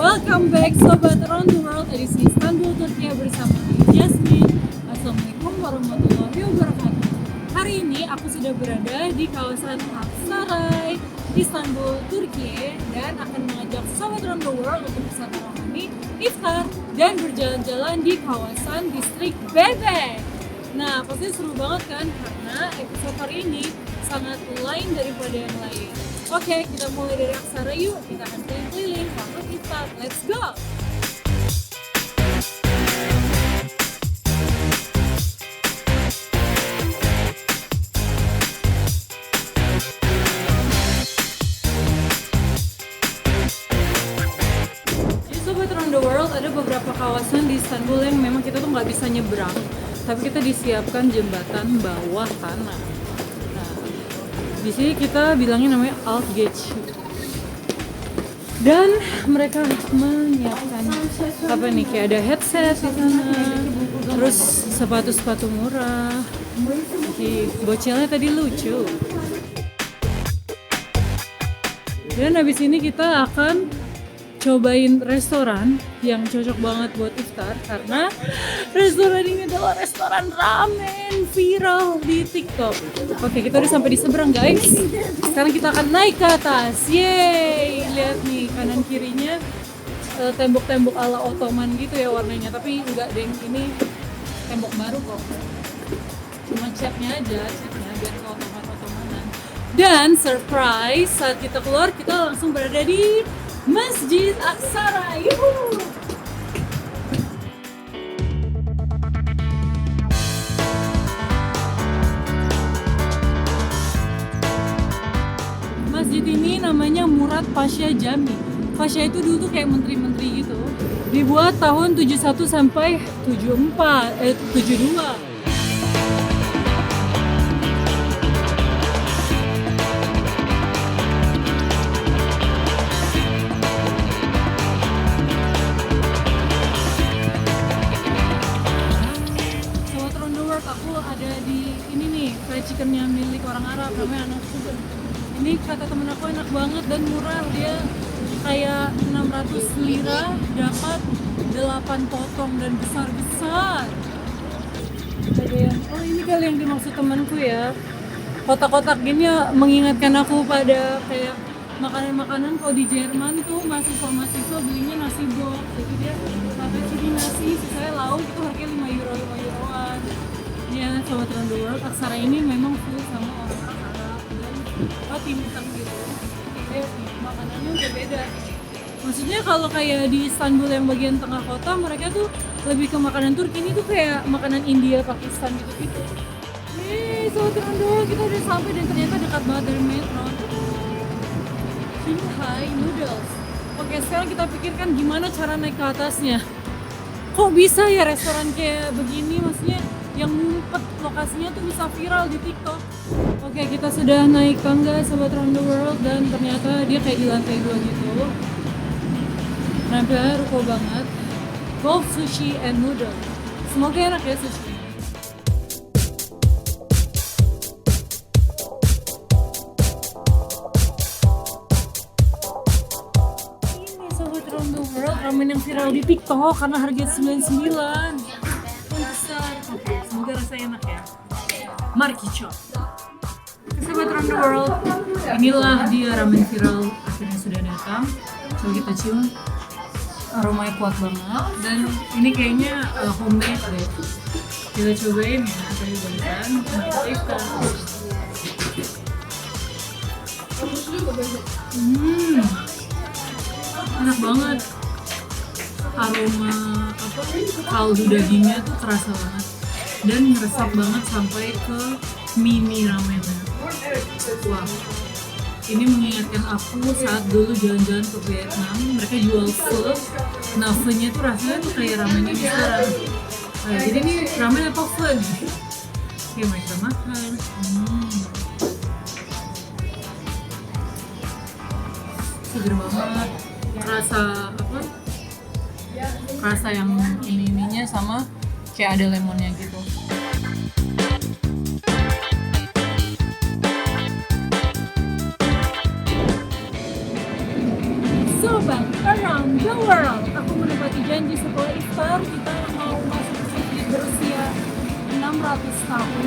Welcome back Sobat Around the World edisi Istanbul, Turki bersama Jasmine. Assalamualaikum warahmatullahi wabarakatuh. Hari ini aku sudah berada di kawasan Aksaray, Istanbul, Turki, dan akan mengajak Sobat Around the World untuk wisata rohani, iftar, dan berjalan-jalan di kawasan distrik Bebek. Nah, pasti seru banget kan? Karena episode hari ini sangat lain daripada yang lain. Oke, kita mulai dari Aksaray yuk. Kita akan keliling-keliling sampai iftar. Let's go! Jadi Sobat Around the World, ada beberapa kawasan di Istanbul yang memang kita tuh nggak bisa nyebrang, tapi kita disiapkan jembatan bawah tanah. Nah, di sini kita bilangnya namanya Alt Gate. Dan mereka menyiapkan apa nih, kayak ada headset di sana, terus sepatu-sepatu murah. Bocilnya tadi lucu. Dan habis ini kita akan cobain restoran yang cocok banget buat iftar, karena restoran ini adalah restoran ramen viral di TikTok. Oke, kita udah sampai di seberang guys. Sekarang kita akan naik ke atas. Yeay, lihat nih kanan kirinya tembok-tembok ala Ottoman gitu ya warnanya, tapi enggak deng, ini tembok baru kok. Cuma catnya aja biar ke Ottoman-Ottomanan. Dan surprise, saat kita keluar kita langsung berada di Masjid Aksaray. Yuhu! Masjid ini namanya Murad Pasha Jami. Pasha itu dulu tuh kayak menteri-menteri gitu. Dibuat tahun 71 sampai 72. Aku ada di ini nih, fried chickennya milik orang Arab, namanya Anak Sugar. Ini kata temen aku enak banget dan murah, dia kayak 600 lira dapat 8 potong dan besar-besar. Ada yang, oh ini kali yang dimaksud temanku ya, kotak-kotak gini ya, mengingatkan aku pada kayak makanan-makanan kalau di Jerman tuh mahasiswa belinya nasi box, jadi dia pakai sini nasi, sisanya lauk, itu harganya 5 euroan. Ya, Sobat Around the World, Aksaray ini memang full sama orang Arab dan Timur Tengah gitu. Jadi makanannya udah beda. Maksudnya kalau kayak di Istanbul yang bagian tengah kota, mereka tuh lebih ke makanan Turki, ini tuh kayak makanan India, Pakistan gitu-gitu. Nih, Sobat Around the World, kita udah sampai dan ternyata dekat banget dari metro. Shanghai Noodles. Oke, sekarang kita pikirkan gimana cara naik ke atasnya. Kok bisa ya restoran kayak begini, maksudnya yang ngumpet lokasinya tuh bisa viral di TikTok. Oke, kita sudah naik tangga Sobat Around the World dan ternyata dia kayak di lantai 2 gitu. Nampaknya ruko banget. Golf Sushi and Noodle. Semoga enak ya sushi. Ini Sobat Around the World, ramen yang viral di TikTok karena harga 99. Semoga rasanya enak ya. Mari kita coba. Sobat Around the World, inilah dia ramen viral akhirnya sudah datang. Coba kita cium, aromanya kuat banget dan ini kayaknya homemade deh. Kita cobain ya, tadi barusan. Mari kita enak banget. Aroma kaldu dagingnya tuh kerasa banget dan meresap banget sampai ke mini ramennya. Wah, ini mengingatkan aku saat dulu jalan-jalan ke Vietnam, mereka jual pho. Nah, pho-nya tuh rasanya tuh kayak ramen ini sekarang. Nah, jadi ini ramen apa pho nih? Oke, mari kita makan. Seger banget. Rasa yang ininya sama kayak ada lemonnya gitu. So bang, around the world. Aku menepati janji setelah iftar kita mau masuk ke sini berusia 600 tahun.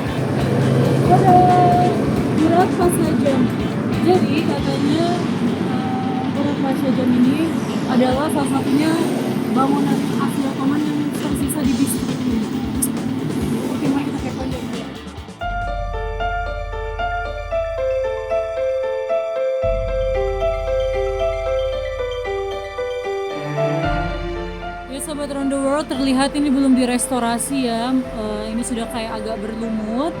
Tada! Berat pasca jam. Jadi katanya berat pasca jam ini adalah salah satunya bangunan asli Ottoman yang tersisa di distrik ini. Oke, mari kita kepoin dulu. Ya sobat Round the World, terlihat ini belum direstorasi ya. Ini sudah kayak agak berlumut.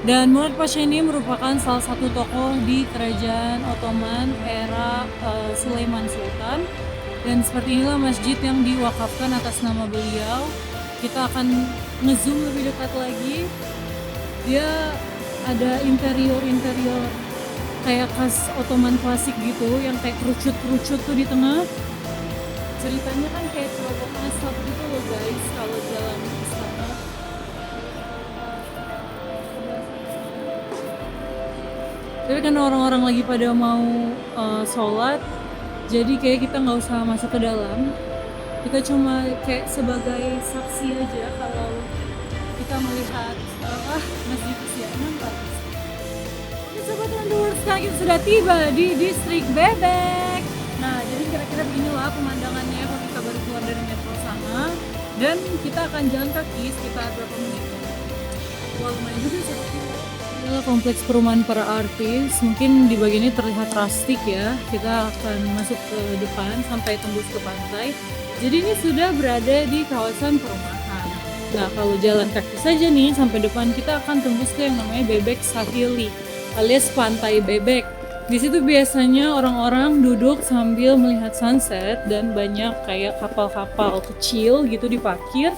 Dan Murat Pasha ini merupakan salah satu tokoh di kerajaan Ottoman era Sulaiman Sultan. Dan seperti inilah masjid yang diwakafkan atas nama beliau. Kita akan ngezoom lebih dekat lagi. Dia ada interior kayak khas Ottoman klasik gitu, yang kayak kerucut-kerucut tuh di tengah. Ceritanya kan kayak cerobong asap gitu loh guys kalau jalan ke sana. Tapi kan orang-orang lagi pada mau sholat, jadi kayak kita nggak usah masuk ke dalam. Kita cuma kayak sebagai saksi aja kalau kita melihat masjid usia 600. Ini sobat Round the World, sekarang kita sudah tiba di distrik Bebek. Nah, jadi kira-kira beginilah pemandangannya kalau kita baru keluar dari metro sana. Dan kita akan jalan kaki sekitar berapa menit. Wah, lumayan juga sih. Inilah kompleks perumahan para artis. Mungkin di bagian ini terlihat rustic ya. Kita akan masuk ke depan sampai tembus ke pantai. Jadi ini sudah berada di kawasan perumahan. Nah, kalau jalan kaki saja nih sampai depan, kita akan tembus ke yang namanya Bebek Sahili alias Pantai Bebek. Di situ biasanya orang-orang duduk sambil melihat sunset dan banyak kayak kapal-kapal kecil gitu diparkir.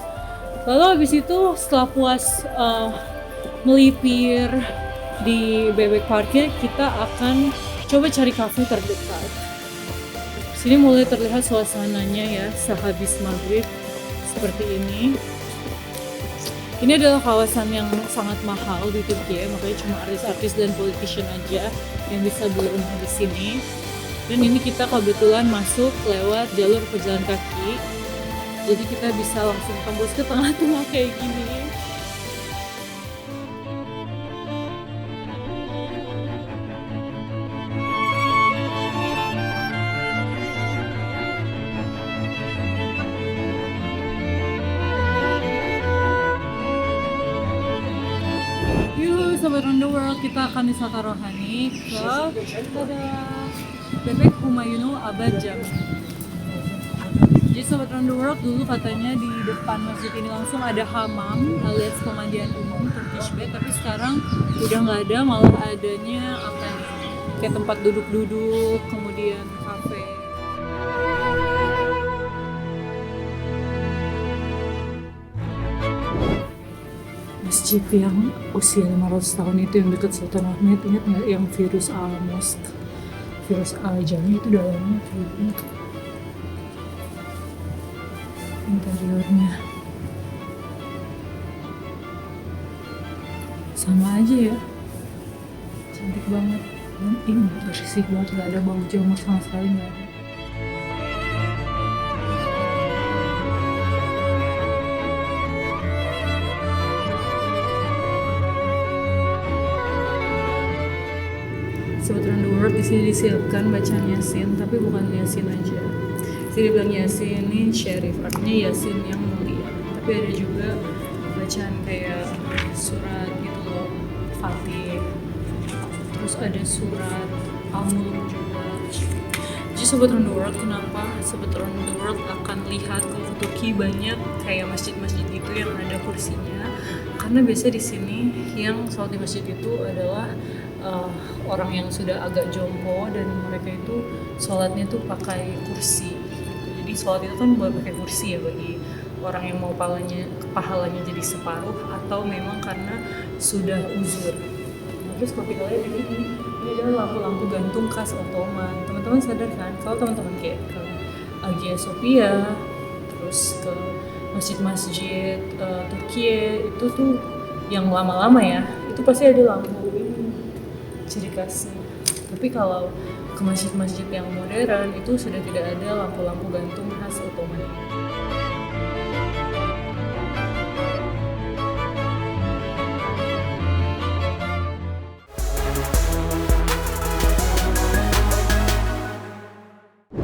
Lalu habis itu setelah puas melipir di Bebek Parkir, kita akan coba cari kafe terdekat. Sini mulai terlihat suasananya ya sehabis maghrib seperti ini. Ini adalah kawasan yang sangat mahal di Turki ya, makanya cuma artis-artis dan politician aja yang bisa beli rumah di sini. Dan ini kita kebetulan masuk lewat jalur pejalan kaki, jadi kita bisa langsung tembus ke tengah-tengah kayak gini. Sobat Round the World, kita akan wisata rohani ke Bebek Humayunu Abad Jami. Jadi Sobat Round the World, dulu katanya di depan masjid ini langsung ada hamam alias pemandian umum Turkish bath, tapi sekarang udah nggak ada, malah adanya apa nih, kayak tempat duduk-duduk, kemudian kafe. Masjid yang usia 500 tahun itu yang dekat Sultan Ahmed, ingat nggak yang virus Al-Mosque, virus Al-Jami itu dalamnya kayak gini interiornya. Sama aja ya, cantik banget dan ini bersih banget, nggak ada bau jamur sama sekali, nggak ada. Sobat Round the World, di sini disiapkan bacaan Yasin, tapi bukan Yasin aja. Sini bilang Yasin ini syarif, artinya Yasin yang mulia. Tapi ada juga bacaan kayak surat gitu loh, Fatih. Terus ada surat Al-Mulk juga. Jadi Sobat Round the World, kenapa Sobat Round the World akan lihat kalau ke Turki banyak kayak masjid-masjid itu yang ada kursinya? Karena biasa di sini yang sholat di masjid itu adalah orang yang sudah agak jompo, dan mereka itu sholatnya tuh pakai kursi gitu. Jadi sholat itu kan buat pakai kursi ya bagi orang yang mau pahalanya jadi separuh atau memang karena sudah uzur. Nah, terus kalau kita lihat ini adalah lampu-lampu gantung khas Ottoman. Teman-teman sadar kan kalau teman-teman kayak ke Hagia Sophia, terus ke masjid-masjid Turki itu tuh yang lama-lama ya, itu pasti ada lampu ini ciri khasnya. Tapi kalau ke masjid-masjid yang modern itu sudah tidak ada lampu-lampu gantung khas Ottoman.